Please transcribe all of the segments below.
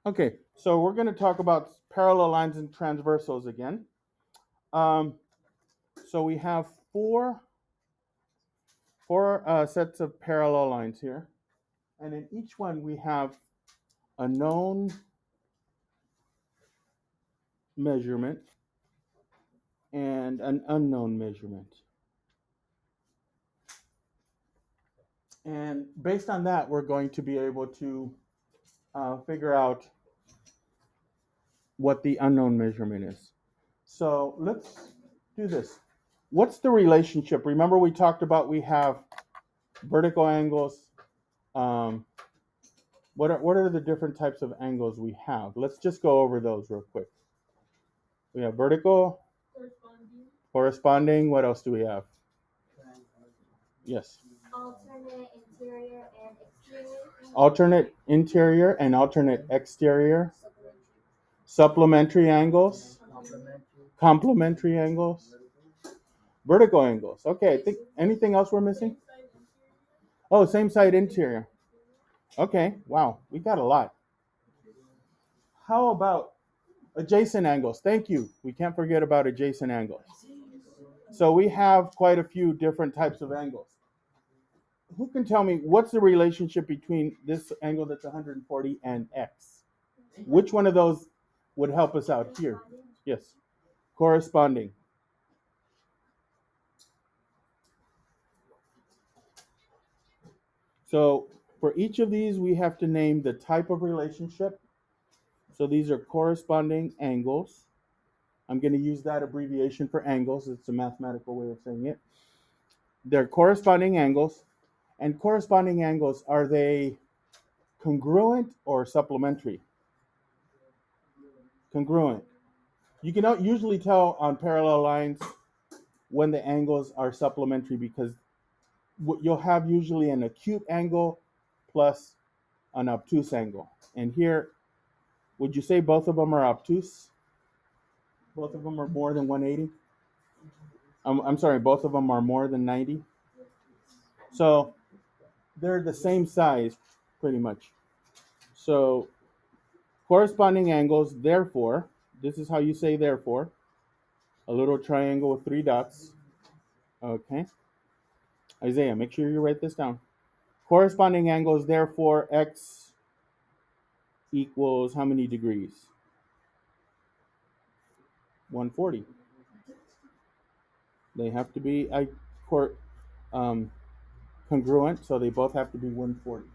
Okay, so we're going to talk about parallel lines and transversals again. Um, so we have four sets of parallel lines here, and in each one we have a known measurement and an unknown measurement. And based on that, we're going to be able to figure out what the unknown measurement is. So let's do this. What's the relationship? Remember, we talked about we have vertical angles. Um, what are the different types of angles we have? Let's just go over those real quick. We have vertical, corresponding. What else do we have? Yes. Alternate interior and alternate exterior. Supplementary angles. Complementary angles. Vertical angles. Okay, I think anything else we're missing? Oh, same side interior. Okay, wow, we got a lot. How about adjacent angles? Thank you. We can't forget about adjacent angles. So we have quite a few different types of angles. Who can tell me what's the relationship between this angle that's 140 and x? Which one of those would help us out here? Yes, corresponding. So for each of these, we have to name the type of relationship. So these are corresponding angles. I'm going to use that abbreviation for angles. It's a mathematical way of saying it. They're corresponding angles. And corresponding angles, are they congruent or supplementary? Congruent. You can usually tell on parallel lines when the angles are supplementary because you'll have usually an acute angle plus an obtuse angle. And here, would you say both of them are obtuse? Both of them are more than 180? I'm sorry, both of them are more than 90? So they're the same size pretty much. So corresponding angles, therefore, this is how you say therefore, a little triangle with three dots. Okay. Isaiah, make sure you write this down. Corresponding angles, therefore, x equals how many degrees? 140. They have to be um, congruent, so they both have to be 140.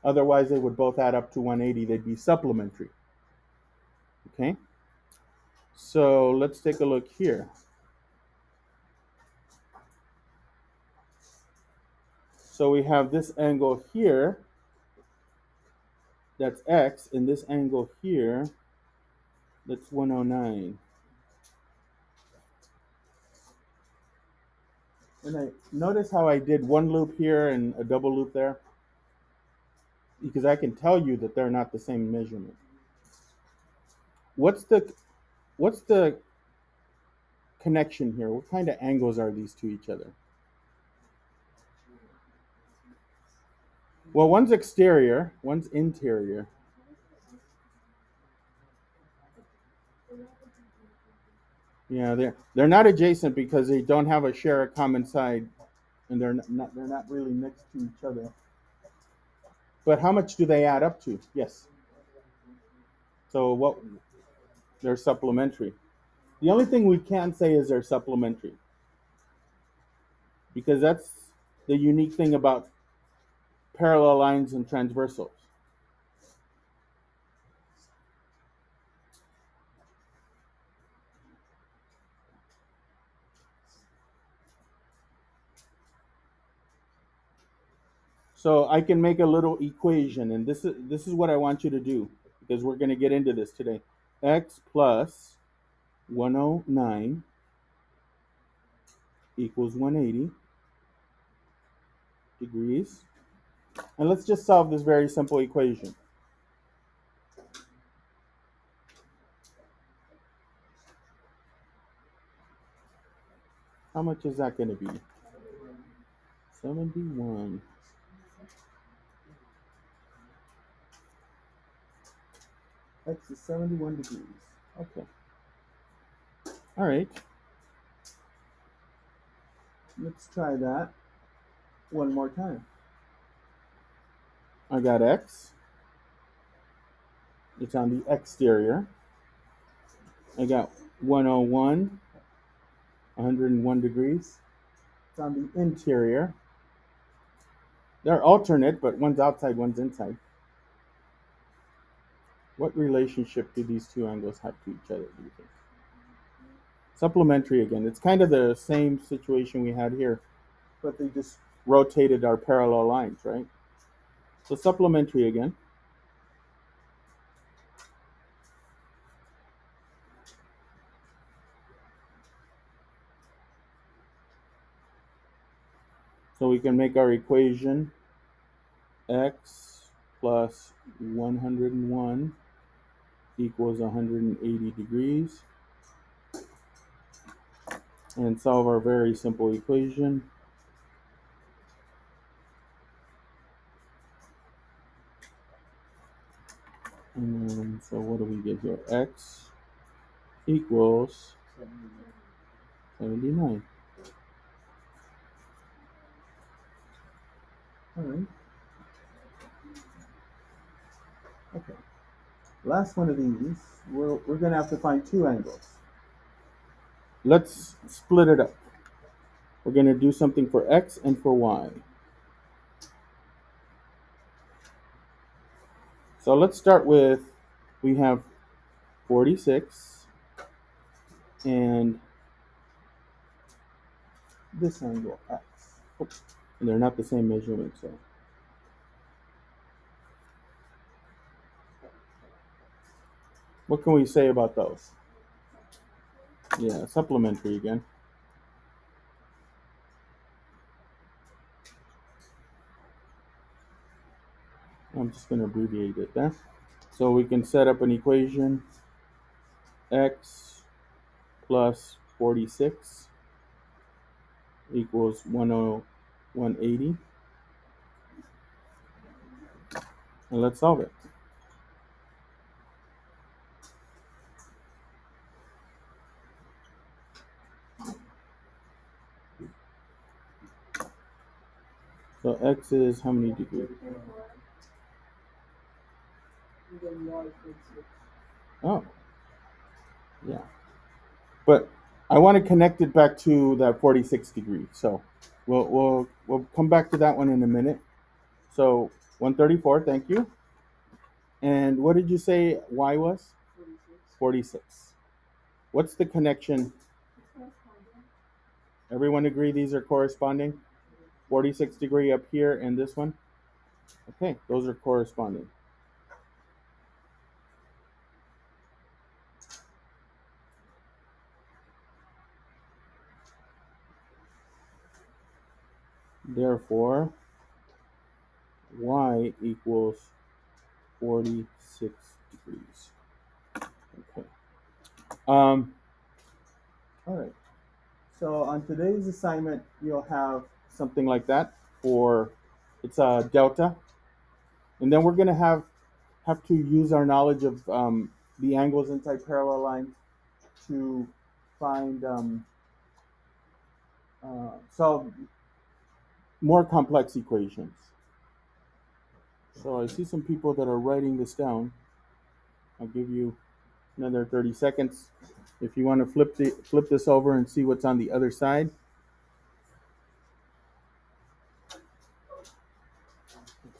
Otherwise, they would both add up to 180. They'd be supplementary. Okay? So let's take a look here. So we have this angle here, that's x, and this angle here, that's 109. And I notice how I did one loop here and a double loop there, because I can tell you that they're not the same measurement. What's the connection here? What kind of angles are these to each other? Well, one's exterior, one's interior. Yeah, they're not adjacent because they don't have a common side, and they're not really next to each other. But how much do they add up to? Yes. So what? They're supplementary. The only thing we can say is they're supplementary because that's the unique thing about parallel lines and transversals. So I can make a little equation, and this is what I want you to do because we're going to get into this today. X plus 109 equals 180 degrees. And let's just solve this very simple equation. How much is that going to be? 71. X is 71 degrees. Okay. All right. Let's try that one more time. I got X. It's on the exterior. I got 101, 101 degrees. It's on the interior. They're alternate, but one's outside, one's inside. What relationship do these two angles have to each other, do you think? Supplementary again. It's kind of the same situation we had here, but they just rotated our parallel lines, right? So supplementary again. So we can make our equation x plus 101 equals 180 degrees, and solve our very simple equation. And so what do we get here? X equals 79. All right. Okay. Last one of these, we're going to have to find two angles. Let's split it up. We're going to do something for X and for Y. So let's start with, we have 46 and this angle X. Oops. And they're not the same measurement, so. What can we say about those? Yeah, supplementary again. I'm just going to abbreviate it there. So we can set up an equation. X plus 46 equals 180. And let's solve it. So X is how many degrees? Oh, yeah. But I want to connect it back to that 46 degree. So we'll come back to that one in a minute. So 134, thank you. And what did you say Y was? 46. What's the connection? Everyone agree these are corresponding? 46 degree up here and this one? Okay, those are corresponding. Therefore, Y equals 46 degrees. Okay. All right. So on today's assignment, you'll have something like that for it's a delta, and then we're going to have to use our knowledge of the angles inside parallel lines to find solve more complex equations. So I see some people that are writing this down. I'll give you another 30 seconds. If you want to flip this over and see what's on the other side.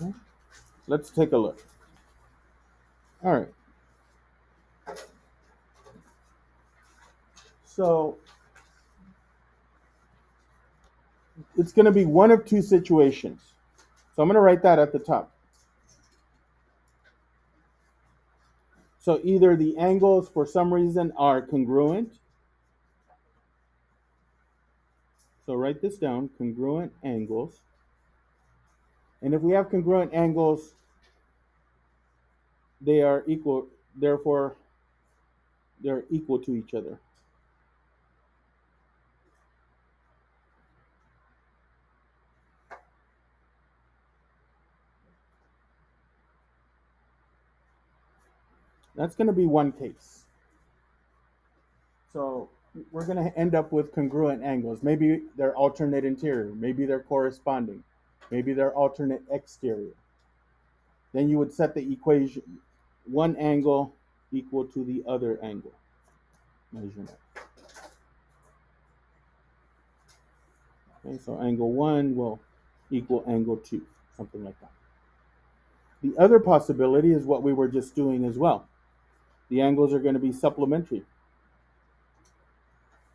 Okay. Let's take a look. All right. So it's going to be one of two situations. So I'm going to write that at the top. So either the angles for some reason are congruent. So write this down, congruent angles. And if we have congruent angles, they are equal, therefore they're equal to each other. That's going to be one case. So we're going to end up with congruent angles. Maybe they're alternate interior. Maybe they're corresponding. Maybe they're alternate exterior. Then you would set the equation, one angle equal to the other angle measurement. Okay, so angle 1 will equal angle 2, something like that. The other possibility is what we were just doing as well. The angles are going to be supplementary,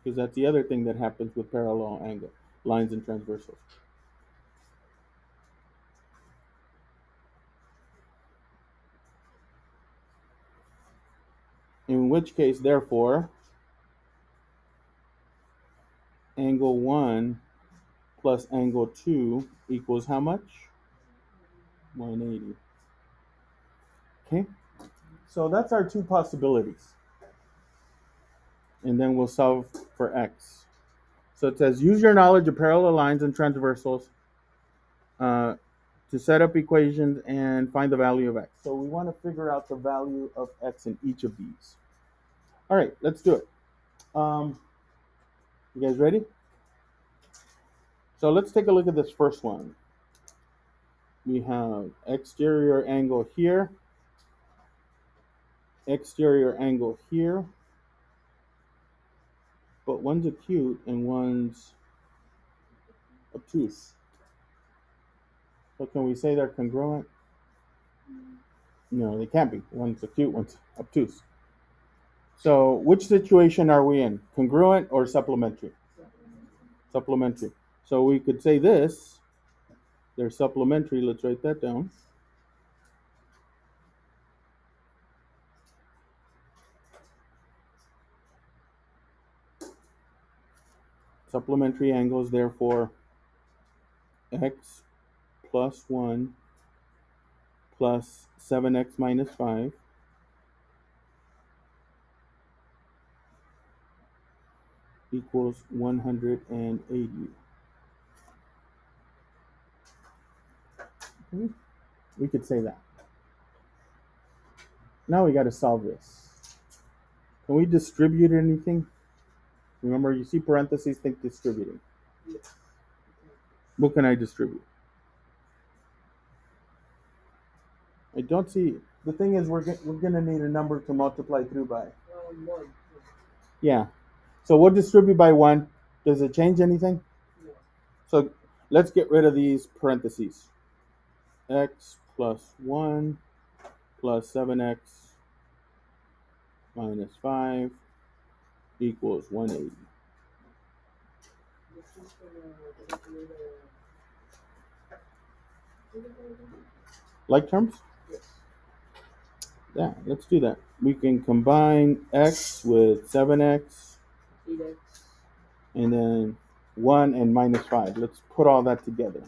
because that's the other thing that happens with parallel angle lines and transversals. In which case, therefore, angle 1 plus angle 2 equals how much? 180. Okay, so that's our two possibilities. And then we'll solve for x. So it says, use your knowledge of parallel lines and transversals to set up equations and find the value of x. So we want to figure out the value of x in each of these. All right, let's do it. You guys ready? So let's take a look at this first one. We have exterior angle here, exterior angle here, but one's acute and one's obtuse. So can we say they're congruent? No, they can't be. One's acute, one's obtuse. So which situation are we in? Congruent or supplementary? Supplementary. So we could say this, they're supplementary. Let's write that down. Supplementary angles, therefore, x plus 1 plus 7x minus 5 equals 180. We could say that. Now we got to solve this. Can we distribute anything? Remember, you see parentheses, think distributing. Yes. What can I distribute? I don't see. The thing is, we're going to need a number to multiply through by. 1. Yeah. So we'll distribute by 1. Does it change anything? No. So let's get rid of these parentheses. X plus 1 plus 7x minus 5 equals 180. Like terms? Yes. Yeah, let's do that. We can combine x with 7x 8x. and then 1 and minus 5. Let's put all that together.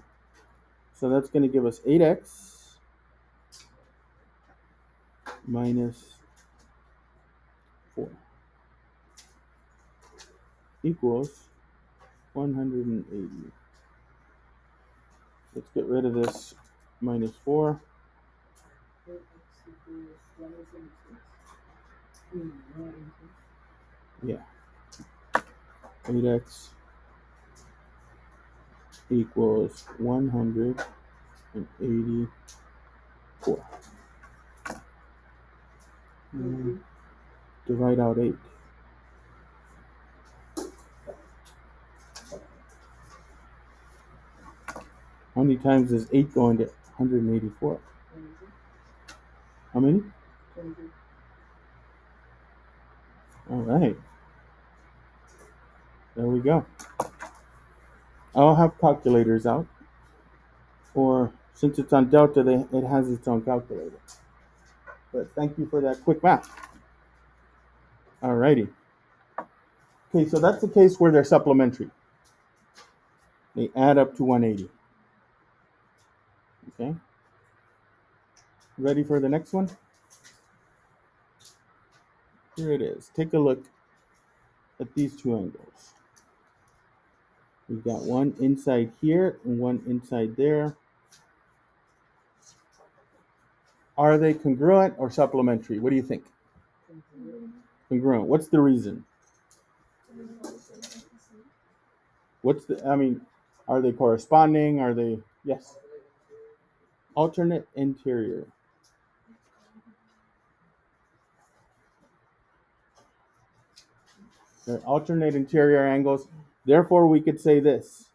So that's going to give us 8x minus 4 equals 180. Let's get rid of this minus 4. 8x equals 176. Yeah. 8x equals 184. Divide out 8. How many times is 8 going to 184? How many? 22. All right. There we go. I'll have calculators out. Or since it's on Delta, it has its own calculator. But thank you for that quick math. All righty. Okay, so that's the case where they're supplementary. They add up to 180. Okay. Ready for the next one? Here it is. Take a look at these two angles. We've got one inside here and one inside there. Are they congruent or supplementary? What do you think? Congruent. What's the reason? Are they corresponding? Are they, yes. Alternate interior. They're alternate interior angles. Therefore, we could say this.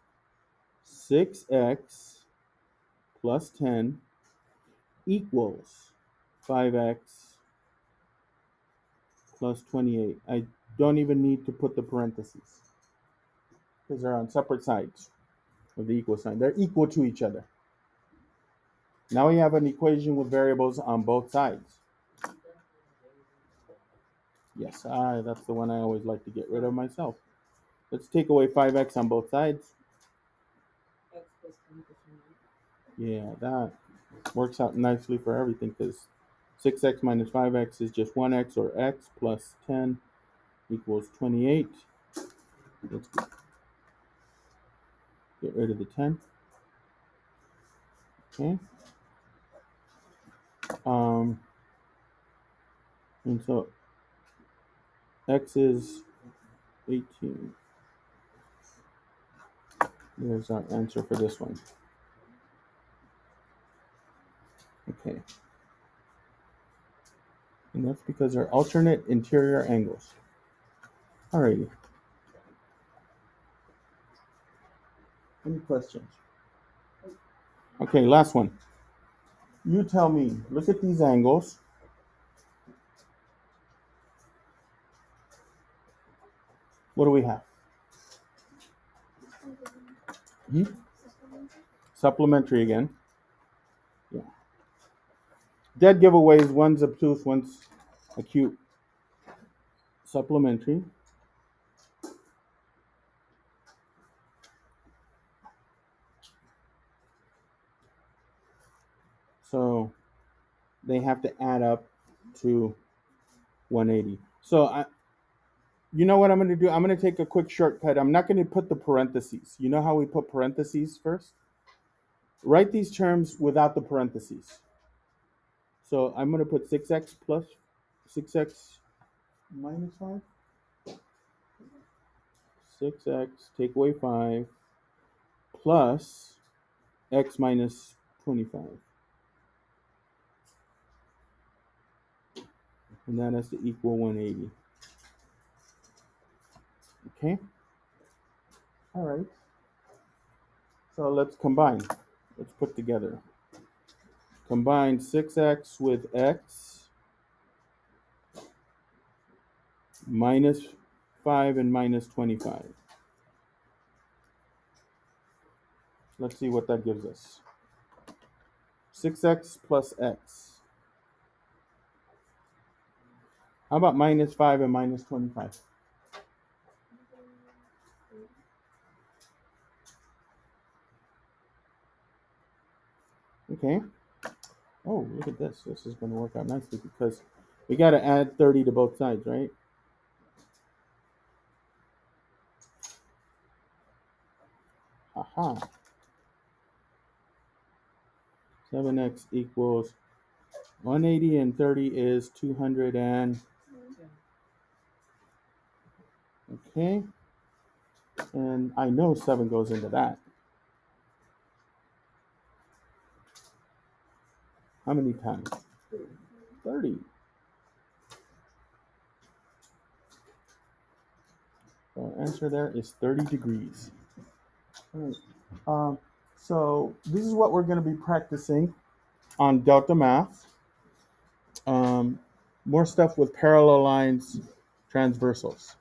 6x plus 10 equals 5x plus 28. I don't even need to put the parentheses because they're on separate sides of the equal sign. They're equal to each other. Now we have an equation with variables on both sides. Yes, that's the one I always like to get rid of myself. Let's take away 5x on both sides. X plus 10 plus 28. Yeah, that works out nicely for everything because 6x minus 5x is just 1x, or x plus 10 equals 28. Let's get rid of the 10. Okay. And so x is 18. There's our answer for this one. Okay. And that's because they're alternate interior angles. Alrighty. Any questions? Okay, last one. You tell me, look at these angles. What do we have? Supplementary again. Yeah. Dead giveaways, one's obtuse, one's acute. Supplementary. So they have to add up to 180. So you know what I'm going to do? I'm going to take a quick shortcut. I'm not going to put the parentheses. You know how we put parentheses first? Write these terms without the parentheses. So I'm going to put 6x plus 6x minus 5. 6x, take away 5, plus x minus 25. And that has to equal 180. Okay? All right. So let's combine. Let's put together. Combine 6x with x minus 5 and minus 25. Let's see what that gives us. 6x plus x. How about minus 5 and minus 25? Okay. Oh, look at this. This is going to work out nicely because we got to add 30 to both sides, right? Aha. 7x equals 180 and 30 is 200 and... Okay. And I know 7 goes into that. How many times? 30. So our answer there is 30 degrees. All right. So this is what we're going to be practicing on Delta Math. More stuff with parallel lines, transversals.